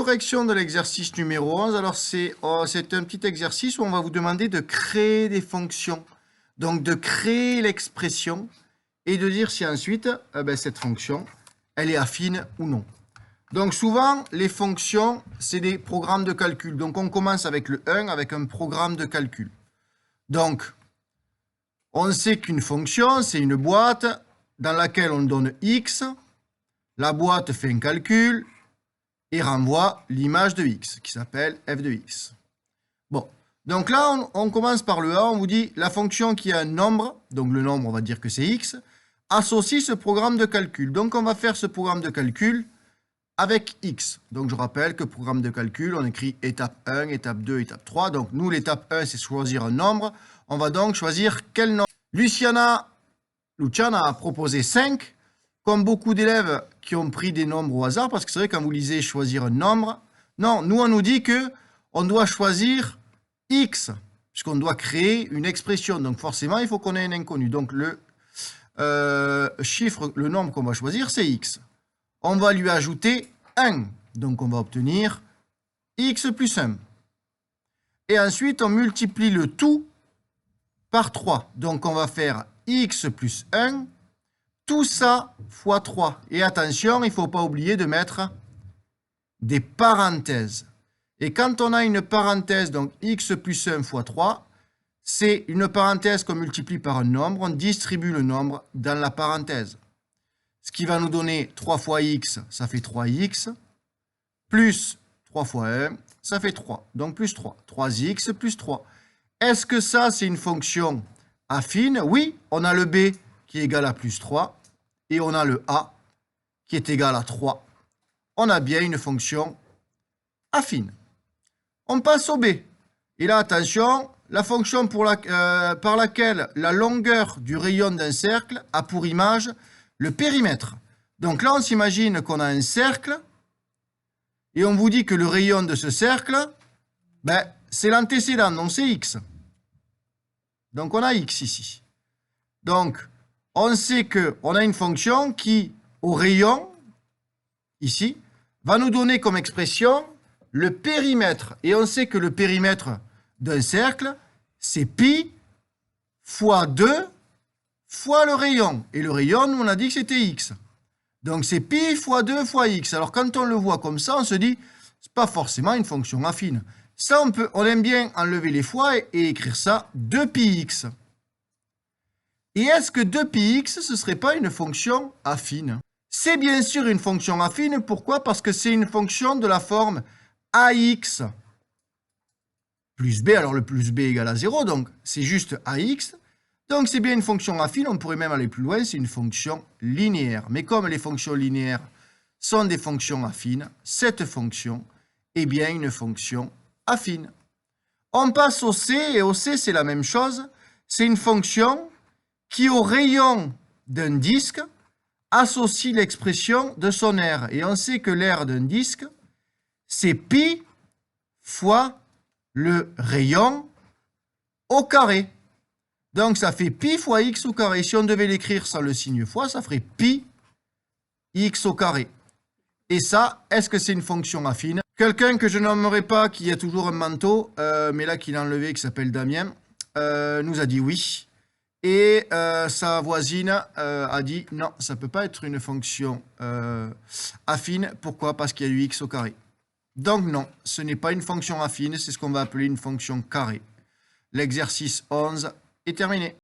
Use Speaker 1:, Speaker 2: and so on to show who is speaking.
Speaker 1: correction de l'exercice numéro 11. Alors, c'est un petit exercice où on va vous demander de créer des fonctions. Donc, de créer l'expression et de dire si ensuite, cette fonction, elle est affine ou non. Donc, souvent, les fonctions, c'est des programmes de calcul. Donc, on commence avec le 1, avec un programme de calcul. Donc, on sait qu'une fonction, c'est une boîte dans laquelle on donne x. La boîte fait un calcul et renvoie l'image de x, qui s'appelle f de x. Bon, donc là, on commence par le A, on vous dit la fonction qui a un nombre, donc le nombre, on va dire que c'est x, associe ce programme de calcul. Donc, on va faire ce programme de calcul avec x. Donc, je rappelle que programme de calcul, on écrit étape 1, étape 2, étape 3. Donc, nous, l'étape 1, c'est choisir un nombre. On va donc choisir quel nombre. Luciana a proposé 5. Comme beaucoup d'élèves qui ont pris des nombres au hasard, parce que c'est vrai, quand vous lisez choisir un nombre, non, nous, on nous dit que on doit choisir x, puisqu'on doit créer une expression. Donc, forcément, il faut qu'on ait un inconnu. Donc, le chiffre, le nombre qu'on va choisir, c'est x. On va lui ajouter 1. Donc, on va obtenir x plus 1. Et ensuite, on multiplie le tout par 3. Donc, on va faire x plus 1. Tout ça fois 3. Et attention, il ne faut pas oublier de mettre des parenthèses. Et quand on a une parenthèse, donc x plus 1 fois 3, c'est une parenthèse qu'on multiplie par un nombre. On distribue le nombre dans la parenthèse. Ce qui va nous donner 3 fois x, ça fait 3x, plus 3 fois 1, ça fait 3. Donc plus 3. 3x plus 3. Est-ce que ça, c'est une fonction affine? Oui, on a le b qui est égal à plus 3. Et on a le a qui est égal à 3. On a bien une fonction affine. On passe au b. Et là, attention, la fonction par laquelle la longueur du rayon d'un cercle a pour image le périmètre. Donc là, on s'imagine qu'on a un cercle et on vous dit que le rayon de ce cercle, c'est l'antécédent, donc c'est x. Donc on a x ici. Donc, on sait qu'on a une fonction qui, au rayon, ici, va nous donner comme expression le périmètre. Et on sait que le périmètre d'un cercle, c'est pi fois 2 fois le rayon. Et le rayon, nous, on a dit que c'était x. Donc, c'est pi fois 2 fois x. Alors, quand on le voit comme ça, on se dit, c'est pas forcément une fonction affine. Ça, on aime bien enlever les fois et écrire ça 2πx. Et est-ce que 2πx, ce ne serait pas une fonction affine? C'est bien sûr une fonction affine. Pourquoi? Parce que c'est une fonction de la forme ax plus b. Alors le plus b égale à 0, donc c'est juste ax. Donc c'est bien une fonction affine. On pourrait même aller plus loin, c'est une fonction linéaire. Mais comme les fonctions linéaires sont des fonctions affines, cette fonction est bien une fonction affine. On passe au c, et au c, c'est la même chose. C'est une fonction qui, au rayon d'un disque, associe l'expression de son aire. Et on sait que l'aire d'un disque, c'est pi fois le rayon au carré. Donc, ça fait pi fois x au carré. Si on devait l'écrire sans le signe fois, ça ferait pi x au carré. Et ça, est-ce que c'est une fonction affine? Quelqu'un que je nommerai pas, qui a toujours un manteau, mais là qu'il a enlevé, qui s'appelle Damien, nous a dit oui. Et sa voisine a dit non, ça ne peut pas être une fonction affine. Pourquoi? Parce qu'il y a eu x au carré. Donc non, ce n'est pas une fonction affine, c'est ce qu'on va appeler une fonction carrée. L'exercice 11 est terminé.